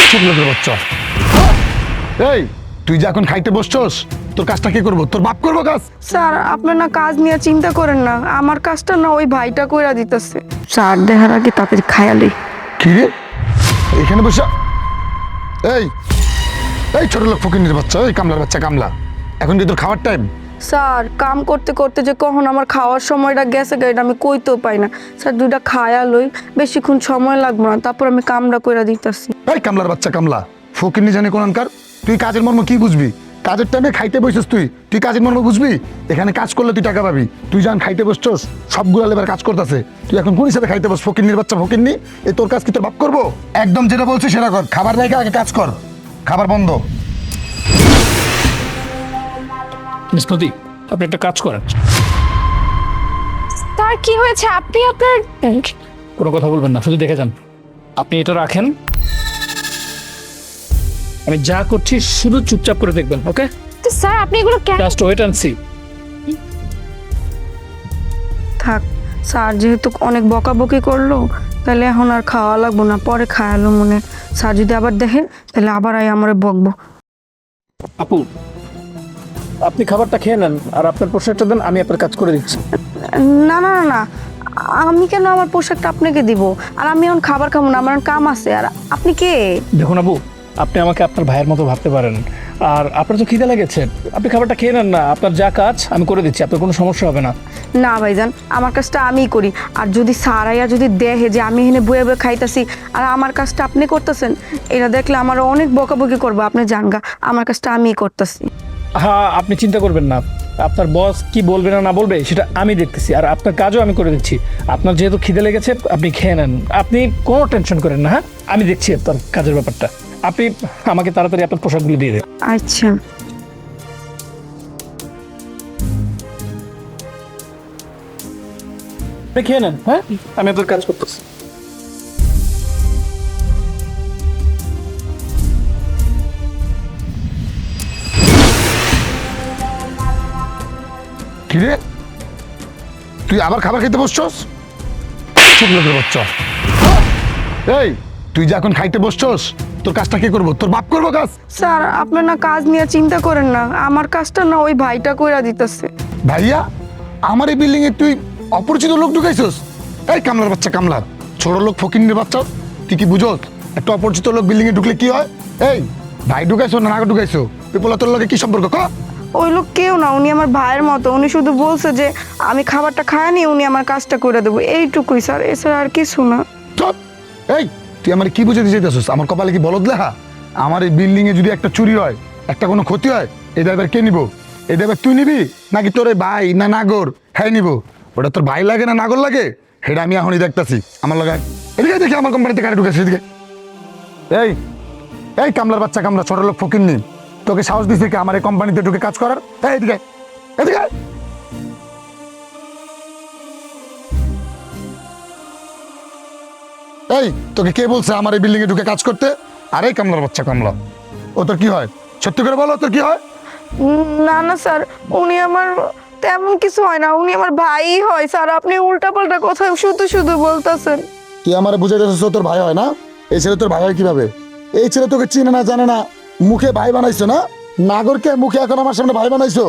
ছোট লোকের বাচ্চা। এই তুই যে এখন খাইতে বসছস, তোর কাজটা কে করবো? তোর বাপ করবো কাজ? স্যার আপনার না কাজ নিয়ে চিন্তা করেন না, আমার কাজটা না ওই ভাইটা কইরা দিতেছে। স্যার দেখার আগে তাড়াতাড়ি খায়ালি। কি রে এখানে বসে? এই এই ছোট লোক ফকিন্নির বাচ্চা, এই কামলার বাচ্চা কামলা, এখন কি তোর খাওয়ার টাইম? স্যার কাম করতে করতে যে কখন আমার খাওয়ার সময়টা গেছে এটা আমি কইতেও পাই না। স্যার দুইটা খায়া লই, বেশিক্ষণ সময় লাগবে না, তারপর আমি কামটা কইরা দিতেছি। এই কামলার বাচ্চা কামলা, ফকিন্নি জানি কোনকার, তুই কাজের মর্ম কি বুঝবি? কাজের টাইমে খাইতে বসছিস, তুই কাজের মর্ম বুঝবি? এখানে কাজ করলে তুই টাকা পাবি, তুই যখন খাইতে বসছস সবগুলো লেবার কাজ করতেছে, তুই এখন কোন হিসাবে খাইতে বস? ফকিন্নির বাচ্চা ফকিন্নি, এ তোর কাজ কি তোর বাপ করবো? একদম যেটা বলছিস সেটা কর, খাবার রেখে আগে কাজ কর, খাবার বন্ধ। মিস নদী, আপনি একটা কাজ করেন। তার কি হয়েছে? আপনি আপনার কোনো কথা বলবেন না, শুধু দেখে যান। আপনি এটা রাখেন, আমি যা করছি শুধু চুপচাপ করে দেখবেন। ওকে, তো স্যার আপনি এগুলো কেন? Just wait and see. থাক, স্যার যেহেতু অনেক বকাবকি করলো, তাহলে এখন আর খাওয়া লাগবো না, পরে খায়ালো মনে। স্যার যদি আবার দেখে তাহলে আবার আমার বকবো। আপু, আপনি খাবারটা খেয়ে নেন আর আপনার পোশাকটা দেন, আমি আপনার কাজ করে দিচ্ছি। না না না না, আমি কেন আমার পোশাকটা আপনাকে দিব? আর আমি এখন খাবার খাবো না, আমার কাম আছে। আর আপনি কে? দেখুন আপু, আপনি আমাকে আপনার ভাইয়ের মতো ভাবতে পারেন, আর আপনার তো খিদে লেগেছে, আপনি খাবারটা খেয়ে নেন না, আপনার যা কাজ আমি করে দিচ্ছি, আপনার কোনো সমস্যা হবে না। না ভাইজান, আমার কাজটা আমিই করি। আর যদি সারাইয়া যদি দেখে যে আমি এখানে বয়ে বয়ে খাইতেছি আর আমার কাজটা আপনি করতেছেন, এটা দেখলে আমার অনেক বকাবকি করবো। আপনি জানগা, আমার কাজটা আমিই করতেছি। হ্যাঁ, আপনি চিন্তা করবেন না, আপনার বস কি বলবে না না বলবে সেটা আমি দেখতেছি, আর আপনার কাজও আমি করে দিচ্ছি। আপনার যেহেতু খিদে লেগেছে আপনি খেয়ে নেন, আপনি কোনো টেনশন করেন না। হ্যাঁ, আমি দেখছি আপনার কাজের ব্যাপারটা, আপনি আমাকে তাড়াতাড়ি আপনার পোশাকগুলো দিয়ে দেন। আচ্ছা, আপনি খেয়ে নেন। হ্যাঁ, আমি আপনার কাজ করতেছি। কি রে তুই আবার খাবার খেতে বসছস? ছোট লোকের বাচ্চা। এই তুই যে এখন খাইতে বসছস, তোর কাজটা কে করবো? তোর বাপ করবো কাজ? স্যার আপনার না কাজ নিয়ে চিন্তা করেন না, আমার কাজটা না ওই ভাইটা কইরা দিতেছে। ভাইয়া, আমার এই বিল্ডিং এ তুই অপরিচিত লোক ঢুকাইছস? এই কামলার বাচ্চা কামলা, ছোট লোক ফকিন্নির বাচ্চা, তুই কি বুঝোস একটা অপরিচিত লোক বিল্ডিং এ ঢুকলে কি হয়? এই ভাই ঢুকাইছো না নাগর ঢুকাইছো? পিপলা তোর লোকে কি সম্পর্ক ক? ওই লোক কেউ না, উনি আমার ভাইয়ের মতো। উনি শুধু বলছে যে আমি খাবারটা খায় নি, উনি আমার কাজটা করে দেবো, এইটুকুই স্যার, এছাড়া আর কিছু না। চুপ! এই তুই আমার কি বুঝাতে চাইতেছস? আমার কপালে কি বলদ লেখা? আমার এই বিল্ডিং এ যদি একটা চুরি হয়, একটা কোনো ক্ষতি হয়, এই ড্রাইভার কে নিব? এই ড্রাইভার তুই নিবি নাকি তোর এই ভাই না নাগর হ্যাঁ নিব? ওটা তোর ভাই লাগে না নাগর লাগে সেটা আমি এখনই দেখতাছি। আমার লাগায় এদিকে দেখি আমার কোম্পানিতে গাড়ি ঢুকেছে এদিকে। এই এই কামলার বাচ্চা কামলা, ছোট লোক ফকিন্নি, তোকে সাহস দিছে কি আমার এই কোম্পানিতে ঢুকে কাজ করার? এই এদিকে এদিকে। এই তোকে কে বলছে আমার এই বিল্ডিং এ ঢুকে কাজ করতে? আরে কামলার বাচ্চা কামলা, ও তোর কি হয়? সত্যি করে বলো, তোর কি হয়? না না স্যার, উনি আমার তেমন কিছু হয় না, উনি আমার ভাই হয় স্যার। আপনি উল্টাপাল্টা কথা শুধু শুধু বলতেছেন। তুই আমার বুঝাই দিচ্ছিস তোর ভাই হয় না? এই ছেলে তোর ভাই হয় কিভাবে? এই ছেলে তোকে চিনে না জানে না, মুখে ভাই বানাইছো না? নাগরকে মুখে এখন আমার সামনে ভাই বানাইছো?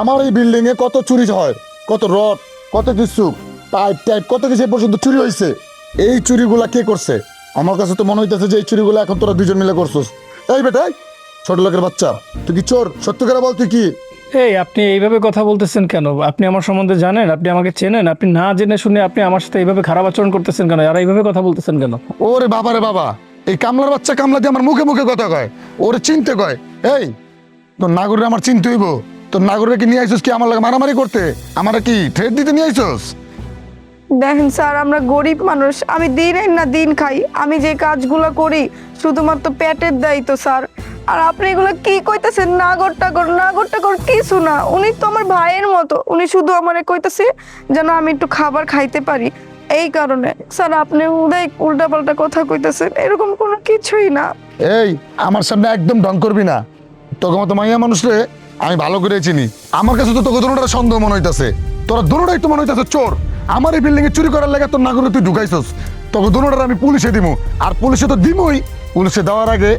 আমার এই বিল্ডিং এ কত চুরি হয়, কত রড, কত কিছু পাইপ টাইপ, কত কিছু এ পর্যন্ত চুরি হয়েছে। এই চুরিগুলা কে করছে? আমার কাছে তো মনে হইতেছে যে এই চুরিগুলো এখন তোরা দুজন মিলে করছিস। এই বেটা, ছোট লোকের বাচ্চা, তুই কি চোর? সত্যি করে বল তুই কি? এই আপনি এইভাবে কথা বলতেছেন কেন? আপনি আমার সম্বন্ধে জানেন, আপনি আমাকে চেনেন, আপনি না জেনে শুনে আপনি আমার সাথে এইভাবে খারাপ আচরণ করতেছেন কেন? আর এইভাবে কথা বলতেছেন কেন? ওরে বাবা রে বাবা, এই কামলার বাচ্চা কামলা দিয়ে আমার মুখে মুখে কথা কয়, ওরে চিনতে কয়। এই তোর নাগরে আমার চিনতে হইব? তোর নাগরে কি নিয়ে আইসোস কি আমার লাগে মারামারি করতে? আমার কি থ্রেট দিতে নিয়ে আইসোস? দেখেন স্যার, আমরা গরিব মানুষ, আমি দিন না দিন খাই। আমি যে কাজগুলো করি শুধুমাত্র পেটের দায়িত্ব স্যার। আর আপনি এগুলো কি কইতেছেন? নাগর টাগর কিছু না, উনি তো আমার ভাইয়ের মতো। উনি শুধু আমারে কইতেছে যেন আমি একটু খাবার খাইতে পারি, এই কারণে। স্যার আপনি উল্টাপাল্টা কথা কইতেছেন, এরকম কোনো কিছুই না। এই আমার সামনে একদম ঢং করবি না, তোকে মতো মাইয়া মানুষ রে আমি ভালো করে চিনি। আমার কাছে তো তোকে দুটোটা সন্দেহ মনে হইতাছে, তোরা দুটোটাই তো মনে হইতাছে চোর। আমার এই বিল্ডিং এ চুরি করার লাগে তোর নাগরে তুই ঢুকাইছস, তোকে দুটোটার আমি পুলিশে দিমু, আর পুলিশে তো দিমই, পুলিশে দেওয়ার আগে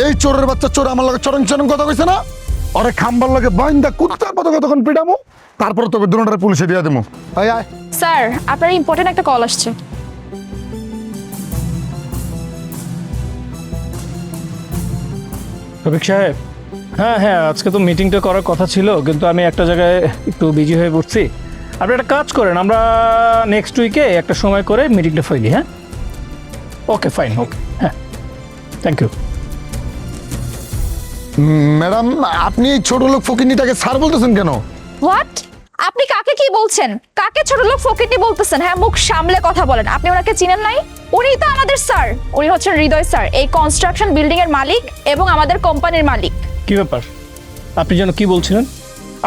এই চোরের বাচ্চা চোর আমার লাগে চরং চরং কথা কইছে না, ওরে খাম্বার লাগে বাইন্দা কুত্তার মতো কতক্ষণ পিটামো, তারপরে তোকে দুজনের পুলিশে দিয়ে দেবো। আয় আয়। স্যার আপনার ইম্পর্টেন্ট একটা কল আসছে। রফিক সাহেব, হ্যাঁ হ্যাঁ, আজকে তো মিটিংটা করার কথা ছিল, কিন্তু আমি একটা জায়গায় একটু বিজি হয়ে পড়ছি। আপনি একটা কাজ করেন, আমরা নেক্সট উইকে একটা সময় করে মিটিংটা ফেলি। হ্যাঁ, ওকে ফাইন, ওকে, হ্যাঁ, থ্যাংক ইউ। ম্যাডাম, আপনি এই ছোট লোক ফকিন্নিটাকে স্যার বলতেছেন কেন? হোয়াট? আপনি কাকে কি বলছেন? কাকে ছোট লোক ফকিরনি বলতেছেন? হ্যাঁ, মুখ সামলে কথা বলেন। আপনি ওনাকে চিনেন নাই? উনিই তো আমাদের স্যার। উনি হচ্ছেন হৃদয় স্যার, এই কনস্ট্রাকশন বিল্ডিং এর মালিক এবং আমাদের কোম্পানির মালিক। কি ব্যাপার, আপনি যেন কি বলছিলেন?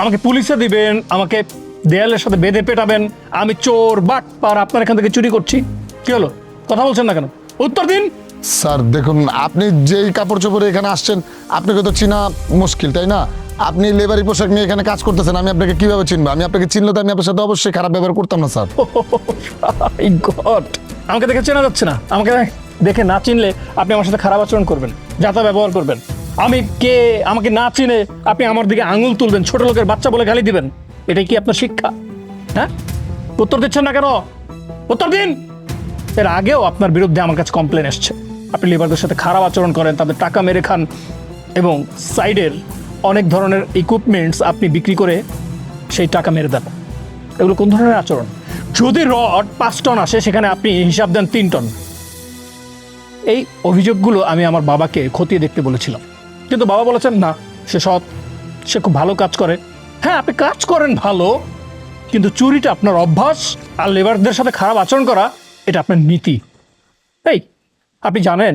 আমাকে পুলিশে দিবেন, আমাকে দেয়ালের সাথে বেঁধে পেটাবেন, আমি চোর বাটপার আপনার এখান থেকে চুরি করছি। কি হলো, কথা বলছেন না কেন? উত্তর দিন। স্যার দেখুন, আপনি যেই কাপড় চোপড়ে এখানে আসছেন আপনাকে তো চিনা মুশকিল, তাই না? আপনি লেবারি পোশাক নিয়ে এখানে কাজ করতেছেন, আমি আপনাকে কিভাবে চিনবো? আমি আপনাকে চিনলে তো আমি আপনার সাথে অবশ্যই খারাপ ব্যবহার করতাম না স্যার। My God! আমাকে দেখে চেনা যাচ্ছে না? আমাকে দেখে না চিনলে আপনি আমার সাথে খারাপ আচরণ করবেন, যাতা ব্যবহার করবেন। আমি কে, আমাকে না চিনে আপনি আমার দিকে আঙুল তুলবেন, ছোট লোকের বাচ্চা বলে গালি দিবেন, এটাই কি আপনার শিক্ষা? হ্যাঁ, উত্তর দিচ্ছেন না কেন? উত্তর দিন। এর আগেও আপনার বিরুদ্ধে আমার কাছে কমপ্লেন এসছে, আপনি লেবারদের সাথে খারাপ আচরণ করেন, তাদের টাকা মেরে খান এবং সাইডের অনেক ধরনের ইকুইপমেন্টস আপনি বিক্রি করে সেই টাকা মেরে দেন। এগুলো কোন ধরনের আচরণ? যদি রড 5 টন আসে, সেখানে আপনি হিসাব দেন 3 টন। এই অভিযোগগুলো আমি আমার বাবাকে খতিয়ে দেখতে বলেছিলাম, কিন্তু বাবা বলেছেন না, সে সৎ, সে খুব ভালো কাজ করে। হ্যাঁ, আপনি কাজ করেন ভালো, কিন্তু চুরিটা আপনার অভ্যাস, আর লেবারদের সাথে খারাপ আচরণ করা এটা আপনার নীতি। এই, আপনি জানেন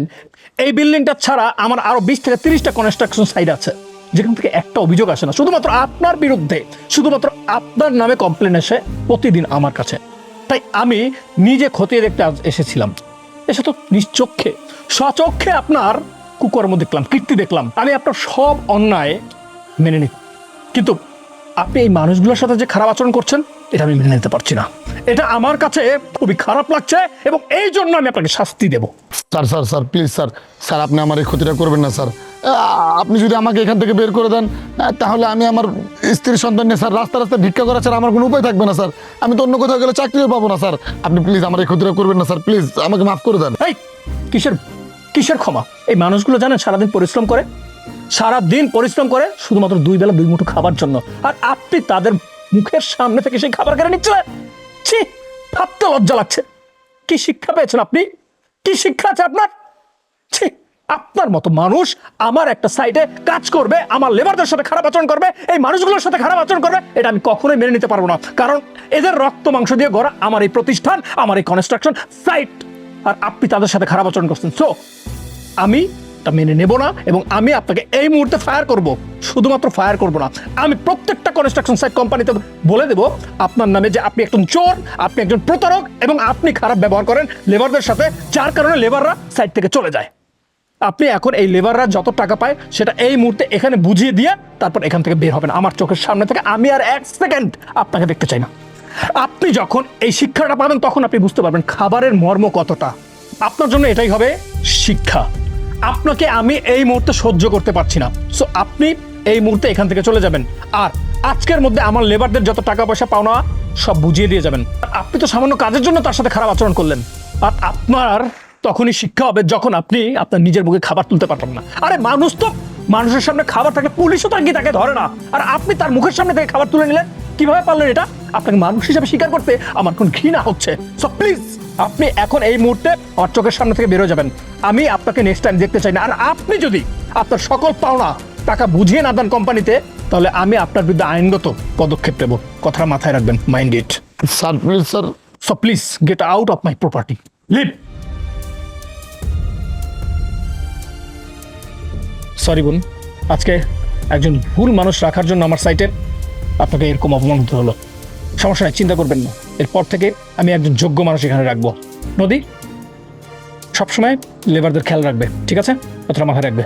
এই বিল্ডিংটা ছাড়া আমার আরো 20 থেকে 30টা কনস্ট্রাকশন সাইট আছে, যেখান থেকে একটা অভিযোগ আসে না, শুধুমাত্র আপনার বিরুদ্ধে, শুধুমাত্র আপনার নামে কমপ্লেন আসে প্রতিদিন আমার কাছে। তাই আমি নিজে খতিয়ে দেখতে আজ এসেছিলাম। এসে তো নিশ্চক্ষে, স্বচক্ষে আপনার কুকর্ম দেখলাম, কীর্তি দেখলাম। আমি আপনার সব অন্যায় মেনে নিই, কিন্তু আপনি এই মানুষগুলোর সাথে যে খারাপ আচরণ করছেন, এটা আমি মেনে নিতে পারছি না। এটা আমার কাছে খুবই খারাপ লাগছে এবং এই জন্য আমি আপনাকে শাস্তি দেব। Sir sir sir please sir, sir আপনি আমার এই ক্ষতিটা করবেন না স্যার। আপনি যদি আমাকে এখান থেকে বের করে দেন, তাহলে আমি আমার স্ত্রী সন্তান নিয়ে স্যার রাস্তা রাস্তায় ভিক্ষা করা ছাড়া আমার কোনো উপায় থাকবে না স্যার। আমি তো অন্য কোথাও গেলে চাকরিও পাবো না স্যার। আপনি প্লিজ আমার এই ক্ষতিটা করবেন না স্যার, প্লিজ আমাকে মাফ করে দেন। এই কিসের কিসের ক্ষমা? এই মানুষগুলো জানেন সারাদিন পরিশ্রম করে, সারাদিন পরিশ্রম করে শুধুমাত্র 2 বেলা 2 মুঠো খাবার জন্য, আর আপনি তাদের মুখের সামনে থেকে সেই খাবার কেড়ে নিচ্ছিলেন। ছি, ভাবতে লজ্জা লাগছে। কি শিক্ষা পেয়েছেন আপনি? কি শিক্ষা আছে আপনার? ছি, আপনার মতো মানুষ আমার একটা সাইডে কাজ করবে, আমার লেবারদের সাথে খারাপ আচরণ করবে, এই মানুষগুলোর সাথে খারাপ আচরণ করবে, এটা আমি কখনোই মেনে নিতে পারবো না। কারণ এদের রক্ত মাংস দিয়ে গড়া আমার এই প্রতিষ্ঠান, আমার এই কনস্ট্রাকশন সাইট, আর আপনি তাদের সাথে খারাপ আচরণ করছেন। সো আমি তা মেনে নেব না, এবং আমি আপনাকে এই মুহূর্তে ফায়ার করব। শুধুমাত্র ফায়ার করব না, আমি প্রত্যেকটা কনস্ট্রাকশন সাইট কোম্পানিতে বলে দেব আপনার নামে যে আপনি একজন চোর, আপনি একজন প্রতারক, এবং আপনি খারাপ ব্যবহার করেন লেবারদের সাথে, যার কারণে লেবাররা সাইট থেকে চলে যায়। আপনি এখন এই লেবাররা যত টাকা পায় সেটা এই মুহূর্তে এখানে বুঝিয়ে দিয়ে তারপর এখান থেকে বের হবেন আমার চোখের সামনে থেকে। আমি আর 1 সেকেন্ড আপনাকে দেখতে চাই না। আপনি যখন এই শিক্ষাটা পাবেন, তখন আপনি বুঝতে পারবেন খাবারের মর্ম কতটা। আপনার জন্য এটাই হবে শিক্ষা। আপনাকে আমি এই মুহূর্তে সহ্য করতে পারছি না, সো আপনি এই মুহূর্তে এখান থেকে চলে যাবেন, আর আজকের মধ্যে আমার লেবারদের যত টাকা পয়সা পাওনা সব বুঝিয়ে দিয়ে যাবেন। আপনি তো সামান্য কাজের জন্য তার সাথে খারাপ আচরণ করলেন, আর আপনার তখনই শিক্ষা হবে যখন আপনি আপনার নিজের মুখে খাবার তুলতে পারবেন না। আরে মানুষ তো মানুষের সামনে খাবার থাকে, পুলিশও তাকে ধরে না, আর আপনি তার মুখের সামনে থেকে খাবার তুলে নিলেন। কিভাবে পারলেন এটা? আপনাকে মানুষ হিসাবে স্বীকার করতে আমার কোন ঘৃণা হচ্ছে। সো প্লিজ আপনি এখন এই মুহূর্তে আমার চোখের সামনে থেকে বেরো যাবেন। আমি আপনাকে নেক্সট টাইম দেখতে চাই না। আর আপনি যদি আপনার সকল পাওনা টাকা বুঝিয়ে না দেন কোম্পানিতে, তাহলে আমি আপনার বিরুদ্ধে আইনগত পদক্ষেপ নেব। কথা মাথায় রাখবেন, mind it. Sir please sir. So please get out of my property, leave. Sorry বোন, আজকে একজন ভুল মানুষ রাখার জন্য আমার সাইটে আপনাকে এরকম অপমানিত হলো। সমস্যা নাই, চিন্তা করবেন না, এরপর থেকে আমি একজন যোগ্য মানুষ এখানে রাখবো। নদী সবসময় লেবারদের খেয়াল রাখবে, ঠিক আছে? কথাটা মাথায় রাখবে।